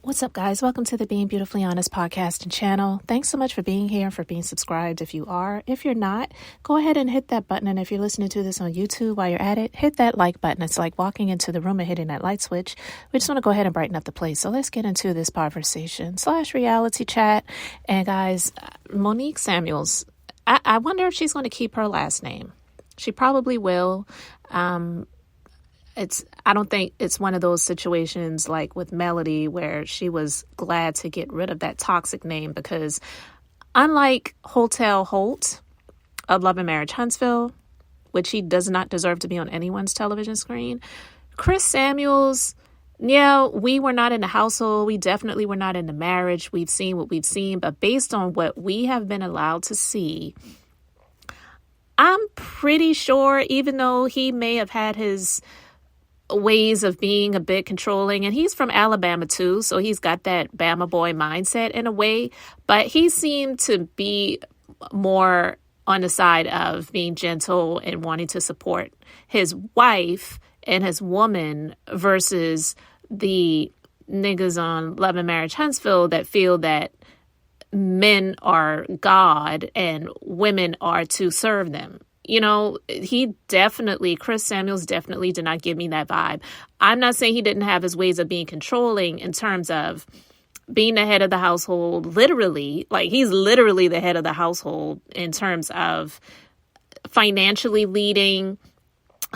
What's up, guys? Welcome to the Being Beautifully Honest podcast and channel. Thanks so much for being here and for being subscribed if you are. If you're not, go ahead and hit that button. And if you're listening to this on YouTube while you're at it, hit that like button. It's like walking into the room and hitting that light switch. We just want to go ahead and brighten up the place. So let's get into this conversation / reality chat. And guys, Monique Samuels, I wonder if she's going to keep her last name. She probably will. I don't think it's one of those situations like with Melody where she was glad to get rid of that toxic name, because unlike Hotel Holt of Love and Marriage Huntsville, which he does not deserve to be on anyone's television screen, Chris Samuels, yeah, we were not in the household. We definitely were not in the marriage. We've seen what we've seen, but based on what we have been allowed to see, I'm pretty sure, even though he may have had his ways of being a bit controlling, and he's from Alabama too, so he's got that Bama boy mindset in a way, but he seemed to be more on the side of being gentle and wanting to support his wife and his woman versus the niggas on Love and Marriage Huntsville that feel that men are God and women are to serve them. You know, Chris Samuels definitely did not give me that vibe. I'm not saying he didn't have his ways of being controlling in terms of being the head of the household, literally, like he's literally the head of the household in terms of financially leading.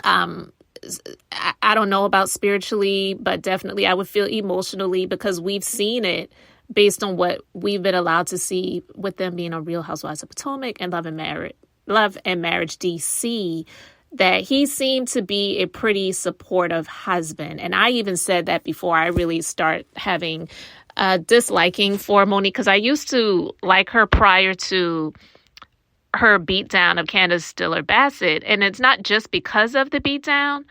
I don't know about spiritually, but definitely I would feel emotionally, because we've seen it based on what we've been allowed to see with them being on Real Housewives of Potomac and Love and Marriage DC, that he seemed to be a pretty supportive husband. And I even said that before I really start having disliking for Monique, because I used to like her prior to her beatdown of Candace Stiller Bassett. And it's not just because of the beatdown,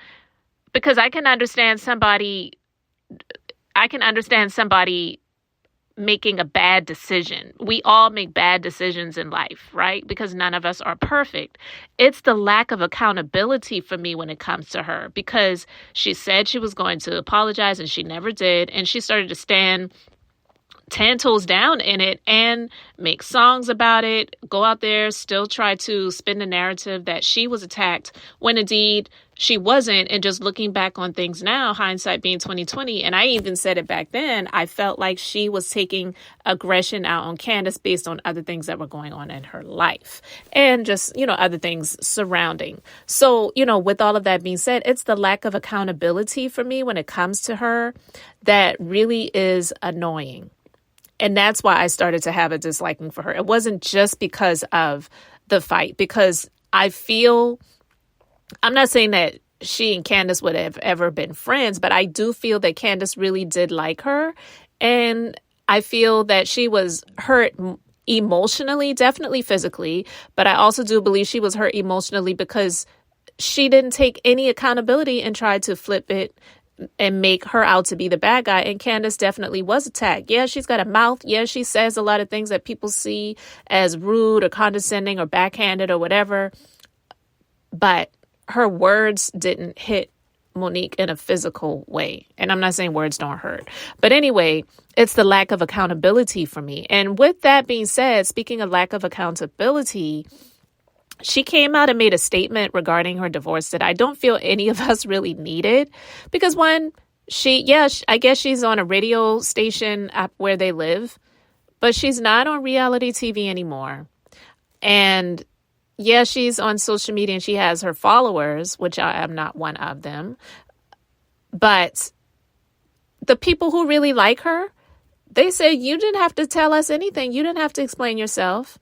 because I can understand somebody making a bad decision. We all make bad decisions in life, right? Because none of us are perfect. It's the lack of accountability for me when it comes to her, because she said she was going to apologize and she never did. And she started to stand 10 toes down in it and make songs about it, go out there, still try to spin the narrative that she was attacked when indeed she wasn't. And just looking back on things now, hindsight being 2020, and I even said it back then, I felt like she was taking aggression out on Candace based on other things that were going on in her life and just, other things surrounding. So, with all of that being said, it's the lack of accountability for me when it comes to her that really is annoying. And that's why I started to have a disliking for her. It wasn't just because of the fight, because I'm not saying that she and Candace would have ever been friends, but I do feel that Candace really did like her. And I feel that she was hurt emotionally, definitely physically, but I also do believe she was hurt emotionally because she didn't take any accountability and tried to flip it and make her out to be the bad guy. And Candace definitely was attacked. Yeah, she's got a mouth. Yeah, she says a lot of things that people see as rude or condescending or backhanded or whatever. But her words didn't hit Monique in a physical way. And I'm not saying words don't hurt. But anyway, it's the lack of accountability for me. And with that being said, speaking of lack of accountability, she came out and made a statement regarding her divorce that I don't feel any of us really needed, because one, I guess she's on a radio station up where they live, but she's not on reality TV anymore. And yeah, she's on social media and she has her followers, which I am not one of them. But the people who really like her, they said, you didn't have to tell us anything. You didn't have to explain yourself.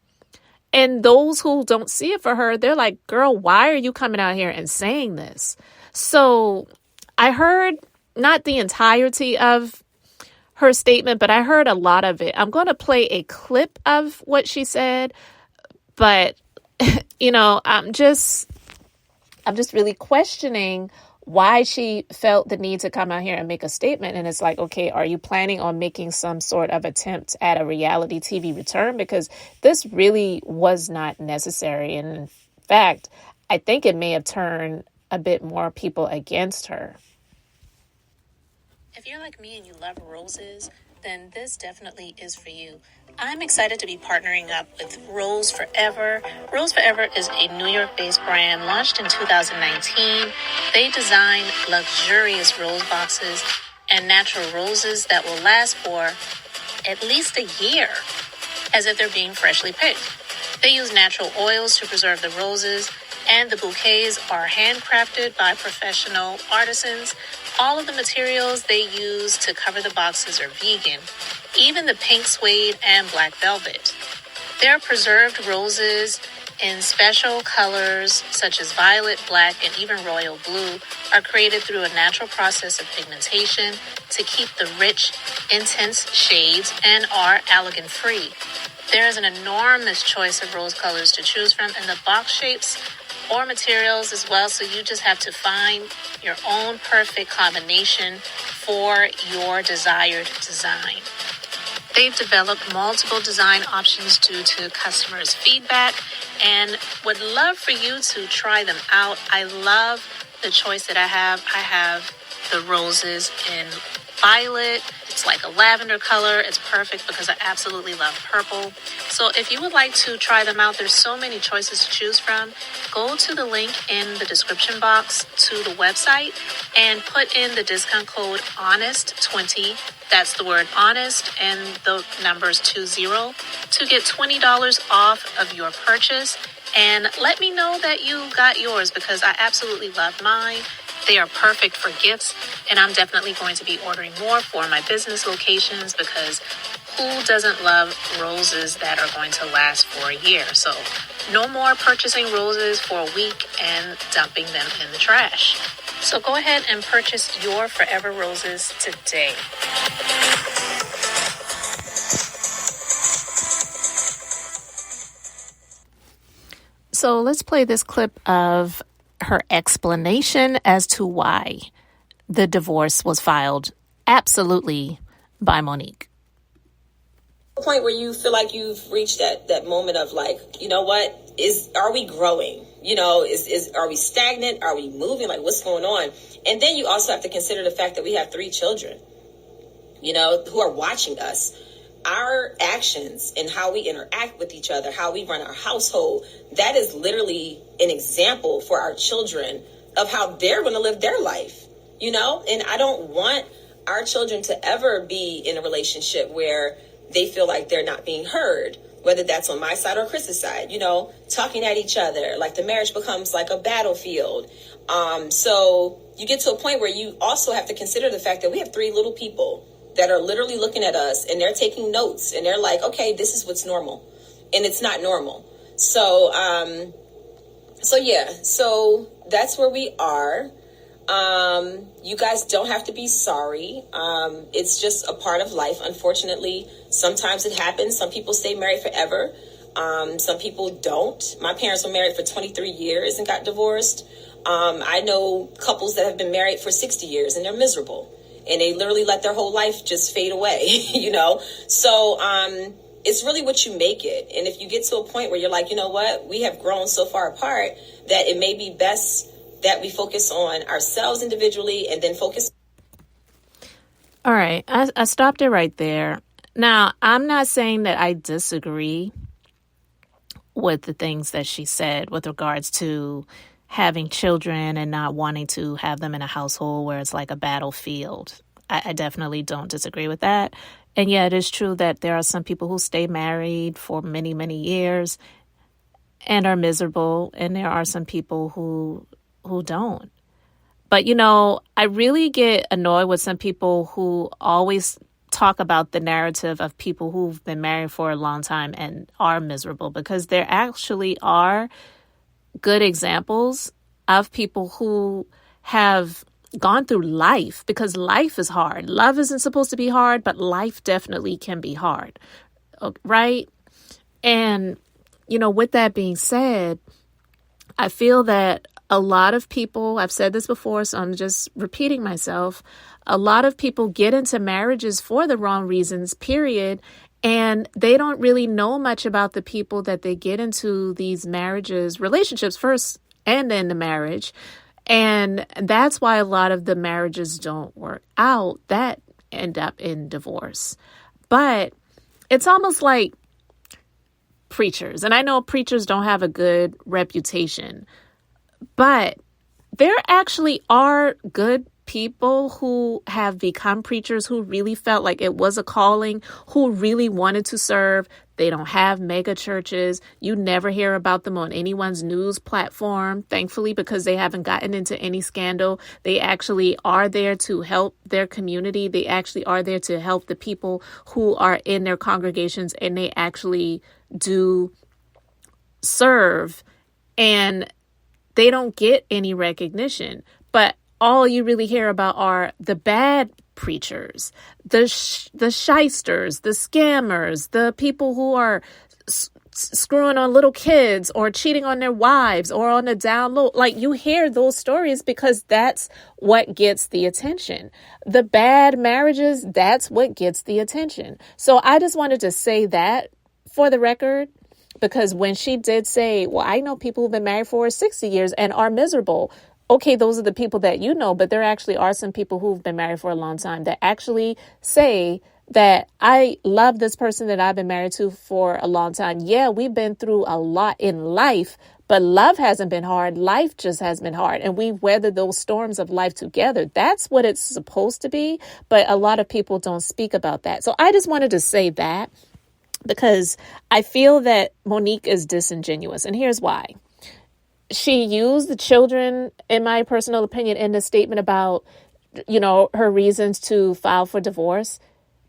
And those who don't see it for her, they're like, girl, why are you coming out here and saying this? So I heard not the entirety of her statement, but I heard a lot of it. I'm going to play a clip of what she said, but I'm just really questioning why she felt the need to come out here and make a statement. And it's like, okay, are you planning on making some sort of attempt at a reality TV return? Because this really was not necessary. And in fact, I think it may have turned a bit more people against her. If you're like me and you love roses, then this definitely is for you. I'm excited to be partnering up with Rose Forever. Rose Forever is a New York-based brand launched in 2019. They design luxurious rose boxes and natural roses that will last for at least a year, as if they're being freshly picked. They use natural oils to preserve the roses, and the bouquets are handcrafted by professional artisans. All of the materials they use to cover the boxes are vegan, even the pink suede and black velvet. Their preserved roses in special colors such as violet, black, and even royal blue are created through a natural process of pigmentation to keep the rich, intense shades and are allergen-free. There is an enormous choice of rose colors to choose from in the box shapes or materials as well, so you just have to find your own perfect combination for your desired design. They've developed multiple design options due to customers' feedback and would love for you to try them out. I love the choice that I have. I have the roses in violet. It's like a lavender color. It's perfect because I absolutely love purple. So if you would like to try them out, there's so many choices to choose from. Go to the link in the description box to the website and put in the discount code HONEST20. That's the word honest and the numbers 20 to get $20 off of your purchase. And let me know that you got yours because I absolutely love mine. They are perfect for gifts, and I'm definitely going to be ordering more for my business locations because who doesn't love roses that are going to last for a year? So no more purchasing roses for a week and dumping them in the trash. So go ahead and purchase your Forever Roses today. So let's play this clip of her explanation as to why the divorce was filed absolutely by Monique. The point where you feel like you've reached that moment of like, you know what, are we growing? You know, are we stagnant? Are we moving? Like, what's going on? And then you also have to consider the fact that we have 3 children, you know, who are watching us. Our actions and how we interact with each other, how we run our household, that is literally an example for our children of how they're going to live their life, you know? And I don't want our children to ever be in a relationship where they feel like they're not being heard, whether that's on my side or Chris's side, you know, talking at each other, like the marriage becomes like a battlefield. So you get to a point where you also have to consider the fact that we have 3 little people that are literally looking at us and they're taking notes and they're like, okay, this is what's normal. And it's not normal. So that's where we are. You guys don't have to be sorry. It's just a part of life. Unfortunately, sometimes it happens. Some people stay married forever. Some people don't. My parents were married for 23 years and got divorced. I know couples that have been married for 60 years and they're miserable. And they literally let their whole life just fade away, you know? So it's really what you make it. And if you get to a point where you're like, you know what, we have grown so far apart that it may be best that we focus on ourselves individually and then focus. All right. I stopped it right there. Now, I'm not saying that I disagree with the things that she said with regards to having children and not wanting to have them in a household where it's like a battlefield. I definitely don't disagree with that. And yeah, it is true that there are some people who stay married for many, many years and are miserable. And there are some people who don't. But, you know, I really get annoyed with some people who always talk about the narrative of people who've been married for a long time and are miserable, because there actually are good examples of people who have gone through life, because life is hard. Love isn't supposed to be hard, but life definitely can be hard, right? And, you know, with that being said, I feel that a lot of people, I've said this before, so I'm just repeating myself, a lot of people get into marriages for the wrong reasons, period. And they don't really know much about the people that they get into these marriages, relationships first and then the marriage. And that's why a lot of the marriages don't work out. That end up in divorce. But it's almost like preachers. And I know preachers don't have a good reputation, but there actually are good people who have become preachers who really felt like it was a calling, who really wanted to serve. They don't have mega churches. You never hear about them on anyone's news platform, thankfully, because they haven't gotten into any scandal. They actually are there to help their community. They actually are there to help the people who are in their congregations, and they actually do serve, and they don't get any recognition. But all you really hear about are the bad preachers, the shysters, the scammers, the people who are screwing on little kids or cheating on their wives or on the down low. Like, you hear those stories because that's what gets the attention. The bad marriages, that's what gets the attention. So I just wanted to say that for the record, because when she did say, well, I know people who've been married for 60 years and are miserable. Okay, those are the people that you know, but there actually are some people who've been married for a long time that actually say that I love this person that I've been married to for a long time. Yeah, we've been through a lot in life, but love hasn't been hard. Life just has been hard. And we've weathered those storms of life together. That's what it's supposed to be. But a lot of people don't speak about that. So I just wanted to say that because I feel that Monique is disingenuous. And here's why. She used the children, in my personal opinion, in the statement about, her reasons to file for divorce.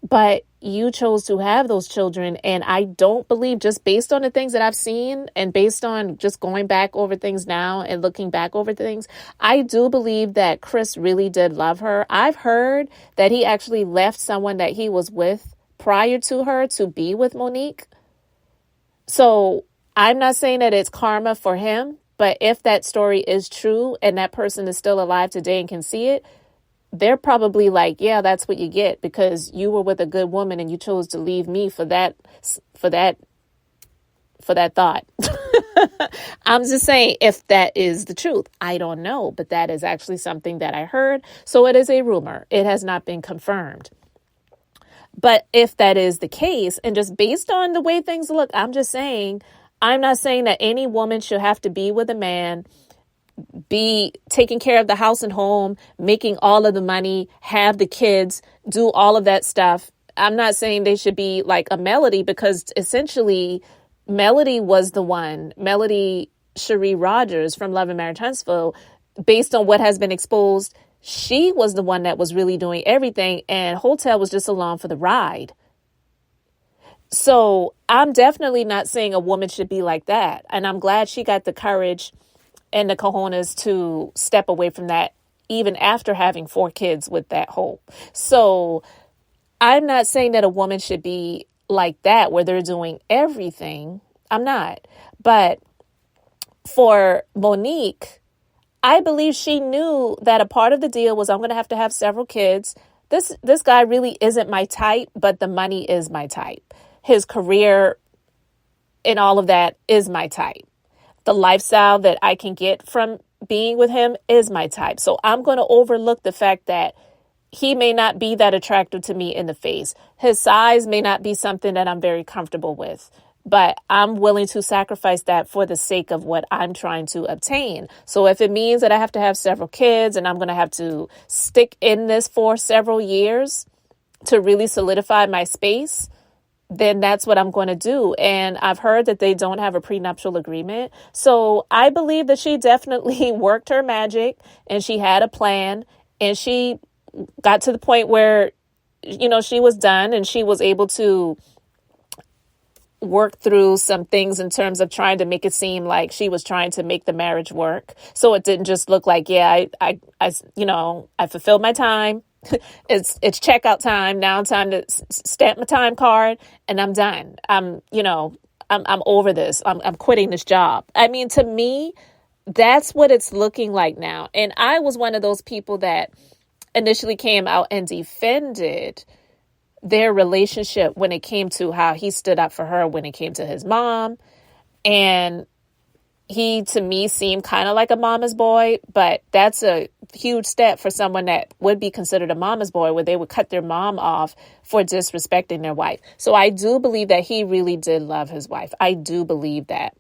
But you chose to have those children. And I don't believe, just based on the things that I've seen and based on just going back over things now and looking back over things, I do believe that Chris really did love her. I've heard that he actually left someone that he was with prior to her to be with Monique. So I'm not saying that it's karma for him. But if that story is true and that person is still alive today and can see it, they're probably like, yeah, that's what you get because you were with a good woman and you chose to leave me for that thought. I'm just saying, if that is the truth, I don't know, but that is actually something that I heard. So it is a rumor. It has not been confirmed. But if that is the case, and just based on the way things look, I'm not saying that any woman should have to be with a man, be taking care of the house and home, making all of the money, have the kids, do all of that stuff. I'm not saying they should be like a Melody, because essentially Melody was the one, Melody Cherie Rogers from Love and Marriage Huntsville, based on what has been exposed, she was the one that was really doing everything, and Hotel was just along for the ride. So I'm definitely not saying a woman should be like that. And I'm glad she got the courage and the cojones to step away from that, even after having 4 kids with that hope. So I'm not saying that a woman should be like that, where they're doing everything. I'm not. But for Monique, I believe she knew that a part of the deal was, I'm going to have several kids. This guy really isn't my type, but the money is my type. His career and all of that is my type. The lifestyle that I can get from being with him is my type. So I'm going to overlook the fact that he may not be that attractive to me in the face. His size may not be something that I'm very comfortable with, but I'm willing to sacrifice that for the sake of what I'm trying to obtain. So if it means that I have to have several kids and I'm going to have to stick in this for several years to really solidify my space, then that's what I'm going to do. And I've heard that they don't have a prenuptial agreement. So I believe that she definitely worked her magic and she had a plan, and she got to the point where, she was done and she was able to work through some things in terms of trying to make it seem like she was trying to make the marriage work. So it didn't just look like, I fulfilled my time. It's checkout time. Now it's time to stamp my time card and I'm done. I'm over this. I'm quitting this job. I mean, to me, that's what it's looking like now. And I was one of those people that initially came out and defended their relationship when it came to how he stood up for her when it came to his mom. And he, to me, seemed kind of like a mama's boy, but that's a huge step for someone that would be considered a mama's boy, where they would cut their mom off for disrespecting their wife. So I do believe that he really did love his wife. I do believe that.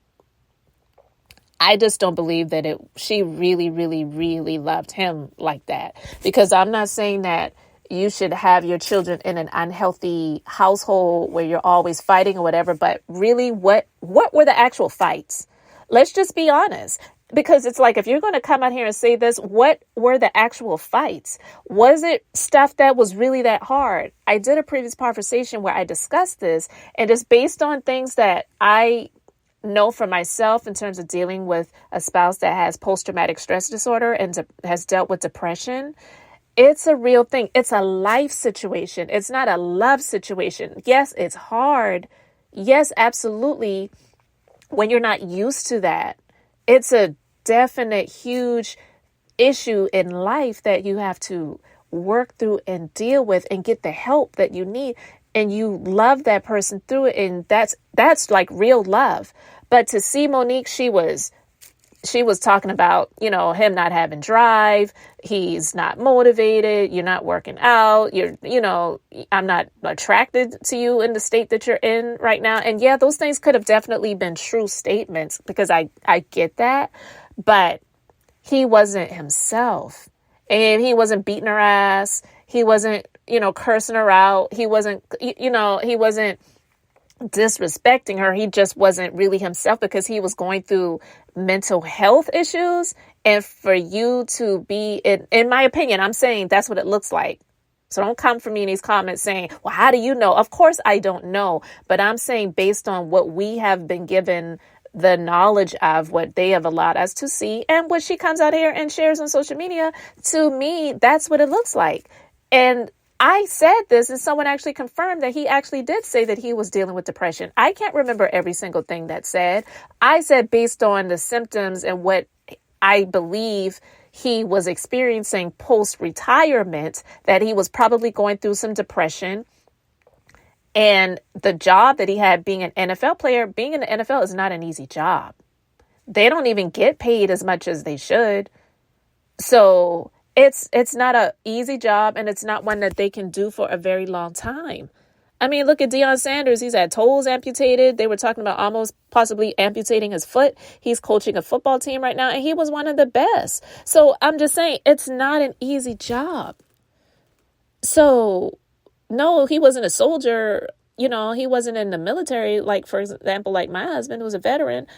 I just don't believe that she really, really, really loved him like that. Because I'm not saying that you should have your children in an unhealthy household where you're always fighting or whatever. But really, what were the actual fights? Let's just be honest. Because it's like, if you're going to come out here and say this, what were the actual fights? Was it stuff that was really that hard? I did a previous conversation where I discussed this, and it's based on things that I know for myself in terms of dealing with a spouse that has post-traumatic stress disorder and has dealt with depression. It's a real thing. It's a life situation. It's not a love situation. Yes, it's hard. Yes, absolutely. When you're not used to that, it's a definite huge issue in life that you have to work through and deal with and get the help that you need. And you love that person through it. And that's like real love. But to see Monique, she was talking about, him not having drive. He's not motivated. You're not working out. I'm not attracted to you in the state that you're in right now. And yeah, those things could have definitely been true statements, because I get that. But he wasn't himself, and he wasn't beating her ass. He wasn't, cursing her out. He wasn't, he wasn't disrespecting her. He just wasn't really himself, because he was going through mental health issues. And for you to be, in my opinion, I'm saying that's what it looks like. So don't come for me in these comments saying, well, how do you know? Of course I don't know. But I'm saying, based on what we have been given the knowledge of, what they have allowed us to see, and what she comes out here and shares on social media, to me, that's what it looks like. And I said this, and someone actually confirmed that he actually did say that he was dealing with depression. I can't remember every single thing that said. I said, based on the symptoms and what I believe he was experiencing post-retirement, that he was probably going through some depression. And the job that he had, being an NFL player, being in the NFL is not an easy job. They don't even get paid as much as they should. So it's not an easy job, and it's not one that they can do for a very long time. I mean, look at Deion Sanders. He's had toes amputated. They were talking about almost possibly amputating his foot. He's coaching a football team right now, and he was one of the best. So I'm just saying, it's not an easy job. So no, he wasn't a soldier. He wasn't in the military. Like, for example, like my husband was a veteran.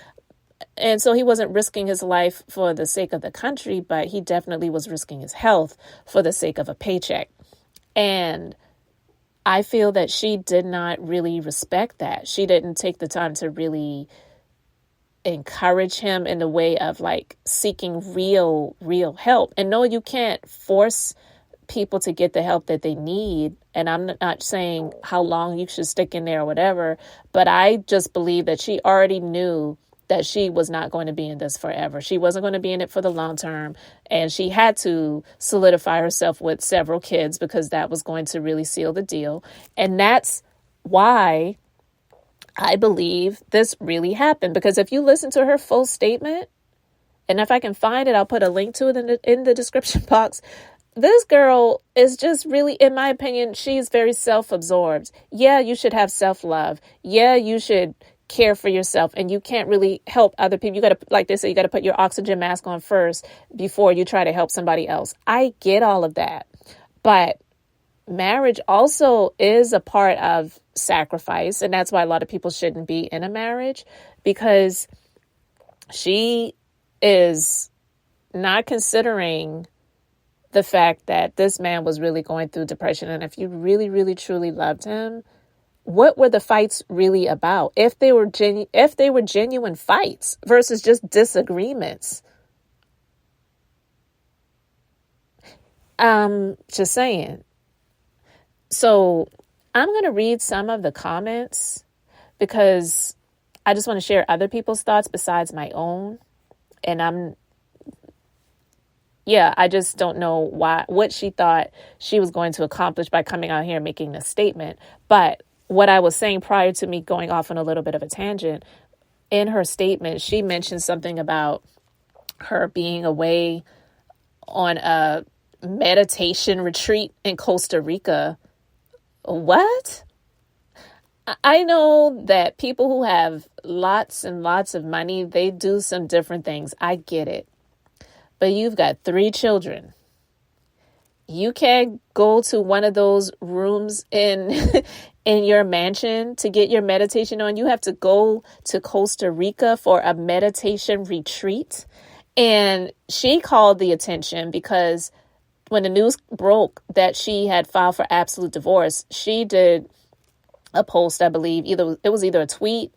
And so he wasn't risking his life for the sake of the country, but he definitely was risking his health for the sake of a paycheck. And I feel that she did not really respect that. She didn't take the time to really encourage him in the way of like seeking real help. And no, you can't force people to get the help that they need. And I'm not saying how long you should stick in there or whatever, but I just believe that she already knew that she was not going to be in this forever. She wasn't going to be in it for the long term. And she had to solidify herself with several kids, because that was going to really seal the deal. And that's why I believe this really happened. Because if you listen to her full statement, and if I can find it, I'll put a link to it in the description box. This girl is just really, in my opinion, she's very self-absorbed. Yeah, you should have self-love. Yeah, you should care for yourself, and you can't really help other people. You got to, like they say, you got to put your oxygen mask on first before you try to help somebody else. I get all of that. But marriage also is a part of sacrifice. And that's why a lot of people shouldn't be in a marriage, because she is not considering the fact that this man was really going through depression. And if you really, really, truly loved him, what were the fights really about? If they were genuine fights versus just disagreements. Just saying. So I'm going to read some of the comments, because I just want to share other people's thoughts besides my own. And I just don't know what she thought she was going to accomplish by coming out here and making this statement. But what I was saying prior to me going off on a little bit of a tangent, in her statement, she mentioned something about her being away on a meditation retreat in Costa Rica. What? I know that people who have lots and lots of money, they do some different things. I get it. But you've got 3 children. You can't go to one of those rooms in in your mansion to get your meditation on. You have to go to Costa Rica for a meditation retreat. And she called the attention because when the news broke that she had filed for absolute divorce, she did a post, I believe, it was either a tweet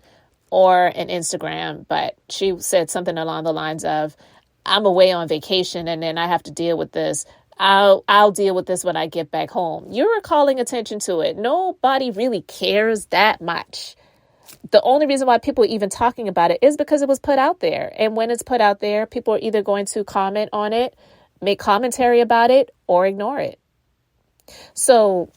or an Instagram, but she said something along the lines of, I'm away on vacation and then I have to deal with this. I'll deal with this when I get back home. You're calling attention to it. Nobody really cares that much. The only reason why people are even talking about it is because it was put out there. And when it's put out there, people are either going to comment on it, make commentary about it, or ignore it. So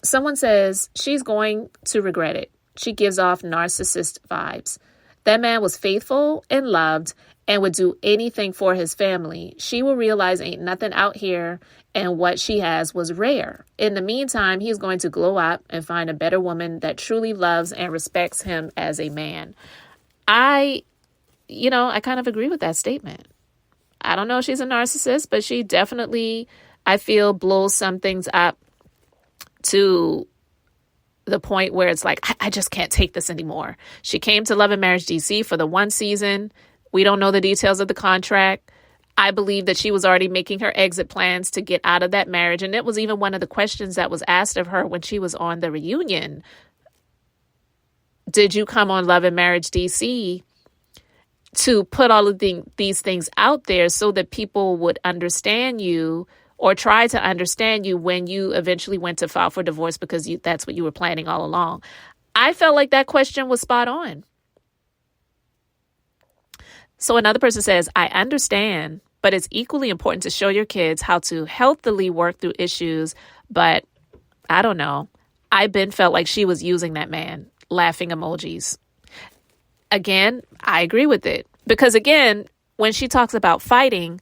someone says she's going to regret it. She gives off narcissist vibes. That man was faithful and loved and would do anything for his family. She will realize ain't nothing out here, and what she has was rare. In the meantime, he's going to glow up and find a better woman that truly loves and respects him as a man. I kind of agree with that statement. I don't know if she's a narcissist, but she definitely, I feel, blows some things up to the point where it's like, I just can't take this anymore. She came to Love and Marriage DC for the 1 season. We don't know the details of the contract. I believe that she was already making her exit plans to get out of that marriage. And it was even one of the questions that was asked of her when she was on the reunion. Did you come on Love and Marriage DC to put all of these things out there so that people would understand you or try to understand you when you eventually went to file for divorce because that's what you were planning all along? I felt like that question was spot on. So another person says, I understand, but it's equally important to show your kids how to healthily work through issues. But I don't know. I been felt like she was using that man. Laughing emojis. Again, I agree with it. Because again, when she talks about fighting,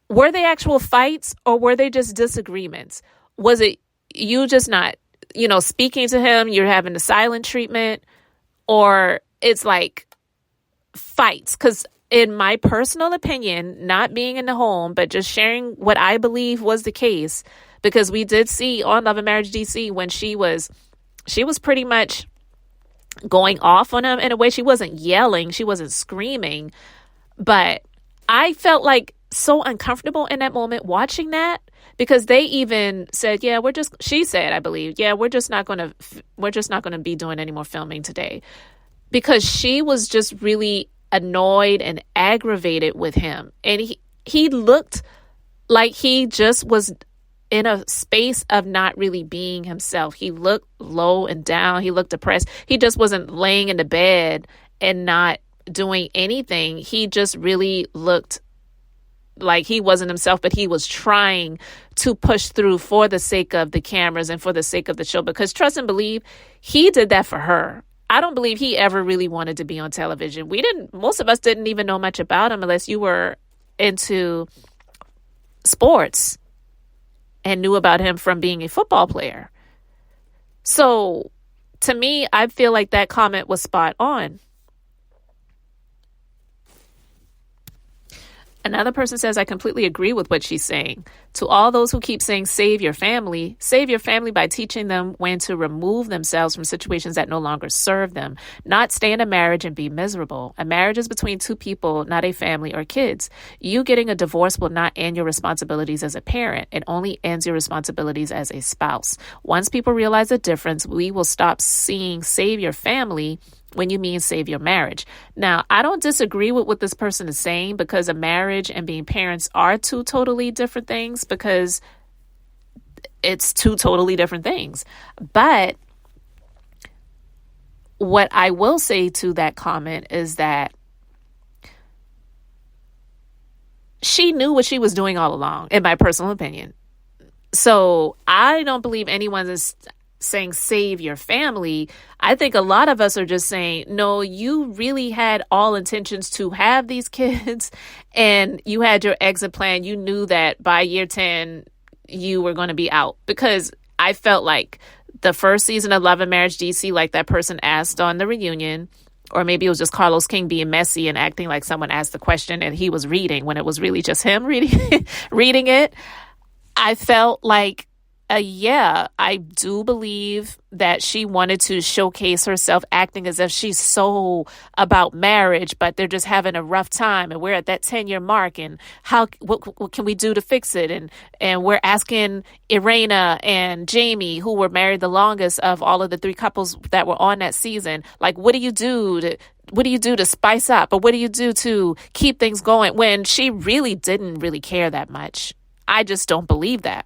were they actual fights or were they just disagreements? Was it you just not, speaking to him, you're having the silent treatment, or it's like fights? Because in my personal opinion, not being in the home, but just sharing what I believe was the case, because we did see on Love and Marriage DC when she was pretty much going off on him in a way. She wasn't yelling, she wasn't screaming, but I felt like so uncomfortable in that moment watching that, because they even said, she said, I believe, we're just not going to be doing any more filming today, because she was just really annoyed and aggravated with him. And he looked like he just was in a space of not really being himself. He looked low and down. He looked depressed. He just wasn't laying in the bed and not doing anything. He just really looked like he wasn't himself, but he was trying to push through for the sake of the cameras and for the sake of the show, because trust and believe, he did that for her. I don't believe he ever really wanted to be on television. Most of us didn't even know much about him unless you were into sports and knew about him from being a football player. So to me, I feel like that comment was spot on. Another person says, I completely agree with what she's saying. To all those who keep saying save your family by teaching them when to remove themselves from situations that no longer serve them, not stay in a marriage and be miserable. A marriage is between 2 people, not a family or kids. You getting a divorce will not end your responsibilities as a parent. It only ends your responsibilities as a spouse. Once people realize the difference, we will stop seeing save your family when you mean save your marriage. Now, I don't disagree with what this person is saying, because a marriage and being parents are 2 totally different things, because it's 2 totally different things. But what I will say to that comment is that she knew what she was doing all along, in my personal opinion. So I don't believe anyone is, saying save your family. I think a lot of us are just saying, no, you really had all intentions to have these kids and you had your exit plan. You knew that by year 10, you were going to be out. Because I felt like the first season of Love and Marriage DC, like that person asked on the reunion, or maybe it was just Carlos King being messy and acting like someone asked the question and he was reading when it was really just him reading it. I felt like, yeah, I do believe that she wanted to showcase herself acting as if she's so about marriage, but they're just having a rough time and we're at that 10-year mark and what can we do to fix it? And we're asking Irena and Jamie, who were married the longest of all of the 3 couples that were on that season, like, what do you do to spice up, or what do you do to keep things going, when she really didn't really care that much? I just don't believe that.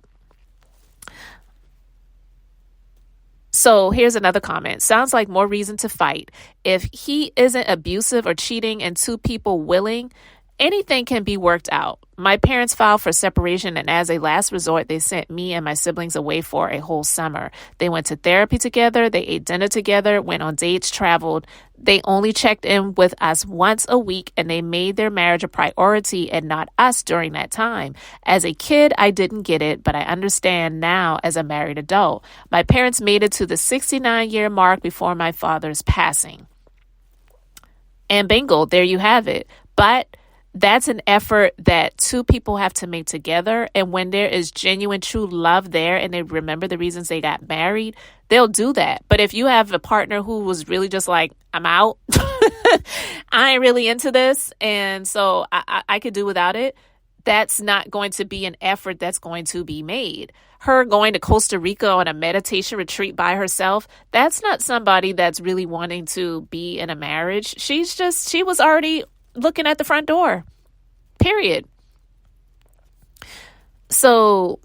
So here's another comment. Sounds like more reason to fight. If he isn't abusive or cheating and 2 people willing, anything can be worked out. My parents filed for separation, and as a last resort, they sent me and my siblings away for a whole summer. They went to therapy together, they ate dinner together, went on dates, traveled. They only checked in with us once a week, and they made their marriage a priority and not us during that time. As a kid, I didn't get it, but I understand now as a married adult. My parents made it to the 69-year mark before my father's passing. And bingo, there you have it. But that's an effort that 2 people have to make together. And when there is genuine, true love there and they remember the reasons they got married, they'll do that. But if you have a partner who was really just like, I'm out, I ain't really into this, and so I could do without it, that's not going to be an effort that's going to be made. Her going to Costa Rica on a meditation retreat by herself, that's not somebody that's really wanting to be in a marriage. She was already looking at the front door, period. So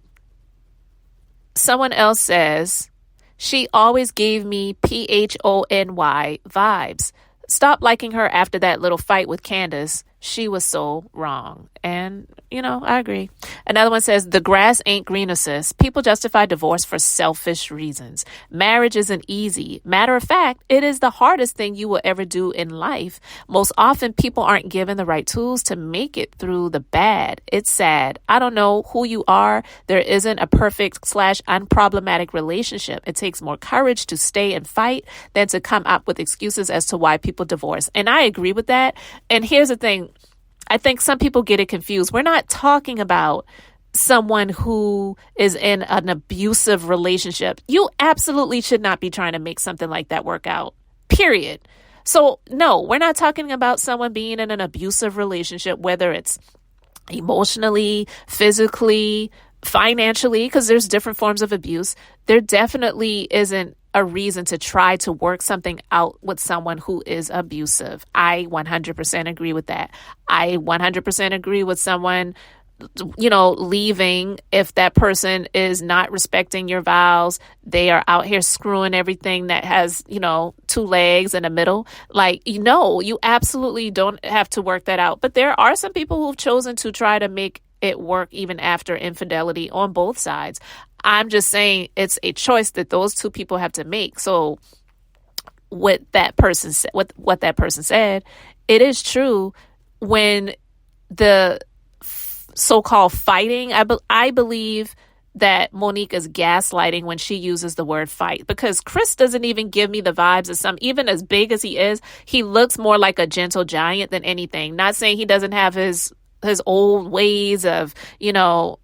someone else says, she always gave me PHONY vibes. Stop liking her after that little fight with Candace. She was so wrong. And, I agree. Another one says, the grass ain't greener, sis. People justify divorce for selfish reasons. Marriage isn't easy. Matter of fact, it is the hardest thing you will ever do in life. Most often, people aren't given the right tools to make it through the bad. It's sad. I don't know who you are. There isn't a perfect / unproblematic relationship. It takes more courage to stay and fight than to come up with excuses as to why people divorce. And I agree with that. And here's the thing. I think some people get it confused. We're not talking about someone who is in an abusive relationship. You absolutely should not be trying to make something like that work out, period. So no, we're not talking about someone being in an abusive relationship, whether it's emotionally, physically, financially, because there's different forms of abuse. There definitely isn't a reason to try to work something out with someone who is abusive. I 100% agree with that. I 100% agree with someone, leaving if that person is not respecting your vows. They are out here screwing everything that has, 2 legs and a middle. You absolutely don't have to work that out. But there are some people who've chosen to try to make it work even after infidelity on both sides. I'm just saying it's a choice that those 2 people have to make. So what that person said, it is true. When the so-called fighting, I believe that Monique is gaslighting when she uses the word fight, because Chris doesn't even give me the vibes of even as big as he is, he looks more like a gentle giant than anything. Not saying he doesn't have his old ways of,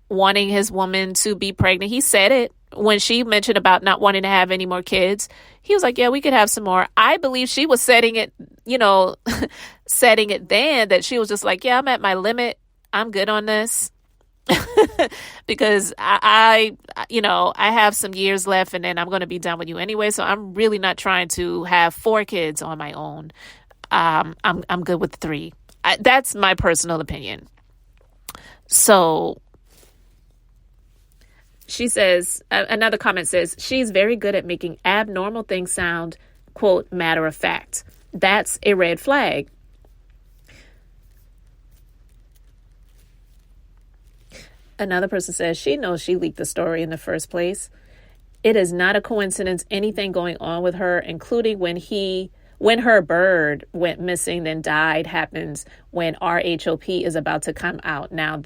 wanting his woman to be pregnant. He said it when she mentioned about not wanting to have any more kids. He was like, yeah, we could have some more. I believe she was setting it then, that she was just like, yeah, I'm at my limit. I'm good on this. Because I have some years left and then I'm going to be done with you anyway. So I'm really not trying to have 4 kids on my own. I'm good with 3. That's my personal opinion. So she says, another comment says, she's very good at making abnormal things sound, quote, matter of fact. That's a red flag. Another person says she knows she leaked the story in the first place. It is not a coincidence, anything going on with her, including when her bird went missing and died, happens when our HOP is about to come out. Now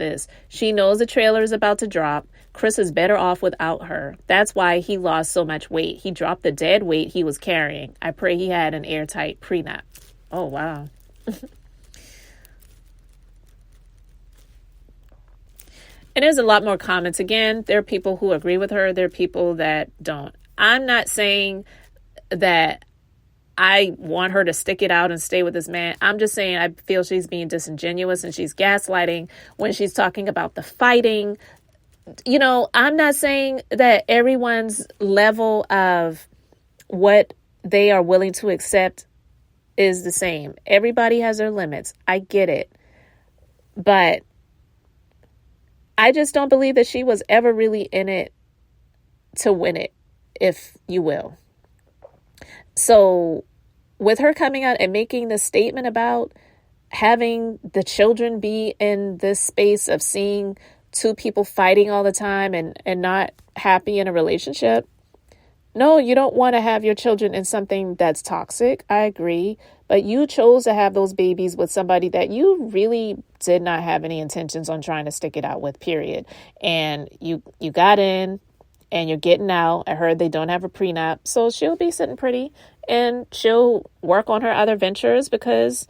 she knows the trailer is about to drop. Chris is better off without her. That's why he lost so much weight. He dropped the dead weight he was carrying. I pray he had an airtight prenup. Oh, wow. And there's a lot more comments. Again, there are people who agree with her. There are people that don't. I'm not saying that I want her to stick it out and stay with this man. I'm just saying I feel she's being disingenuous and she's gaslighting when she's talking about the fighting. You know, I'm not saying that everyone's level of what they are willing to accept is the same. Everybody has their limits. I get it. But I just don't believe that she was ever really in it to win it, if you will. So with her coming out and making this statement about having the children be in this space of seeing two people fighting all the time and not happy in a relationship. No, you don't want to have your children in something that's toxic. I agree. But you chose to have those babies with somebody that you really did not have any intentions on trying to stick it out with, period. And you got in and you're getting out. I heard they don't have a prenup. So she'll be sitting pretty and she'll work on her other ventures because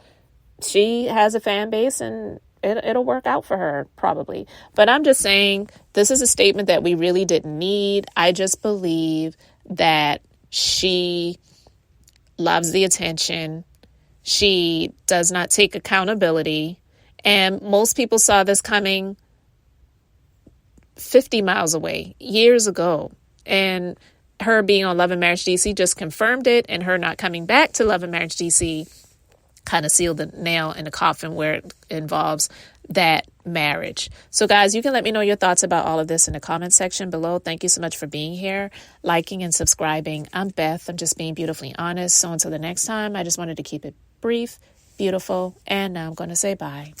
she has a fan base and it'll work out for her probably. But I'm just saying this is a statement that we really didn't need. I just believe that she loves the attention. She does not take accountability. And most people saw this coming 50 miles away, years ago. And her being on Love and Marriage DC just confirmed it. And her not coming back to Love and Marriage DC kind of sealed the nail in the coffin where it involves that marriage. So guys, you can let me know your thoughts about all of this in the comment section below. Thank you so much for being here, liking and subscribing. I'm Beth. I'm just being beautifully honest. So until the next time, I just wanted to keep it brief, beautiful, and now I'm going to say bye.